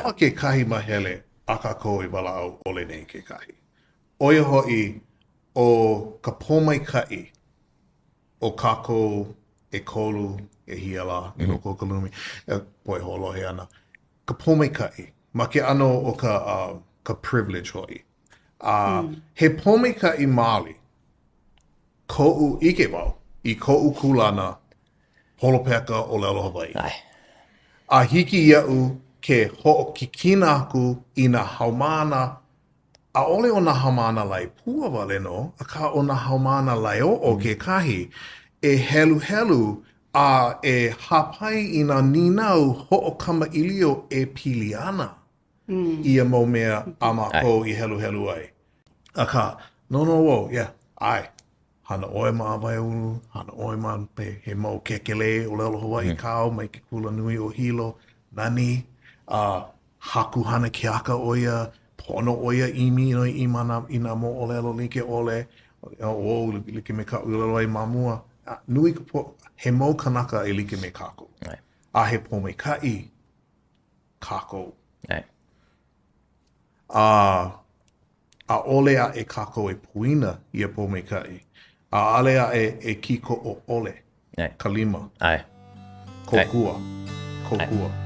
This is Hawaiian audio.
Kekahi mahele a kākou I Walaʻau ole nei kekahi. Oia hoʻi o ka pōmaikaʻi o kākou e kolu, e hiala, I loko o ka lumi, poʻe hoʻolohe ana. Ka pōmaikaʻi, ma ke ano o ka privilege hoʻi. He pōmaikaʻi mali, koʻu ike wau, I koʻu kulana holopeka o ʻŌlelo Hawaiʻi. A hiki iaʻu ke hoʻokikina aku I nā haumāna, a ole o nā haumāna lai pua wale no, a ka o nā haumāna lai o kekahi, e helu helu a e hāpai I nā ninau hoʻokamaʻilio e pili ana. Ia mau mea a mākou I helu helu ai. A ka, no, yeah, ai. Hana oe ma awai ulu, hana oe ma pe he mau kekele o lelo Hawaiʻi kāu, mai ke kula nui o hilo, nani, haku hana ke aka oia, pono oia imi no I nā mo o lelo like ole, like me ka ulelo ai mamua, nui he mau kanaka e like me kākou. A he pōmaikaʻi kākou. A ole a e kākou e puina I a pōmaikaʻi. A ale a e kiko o ole. Kalima. Kōkua.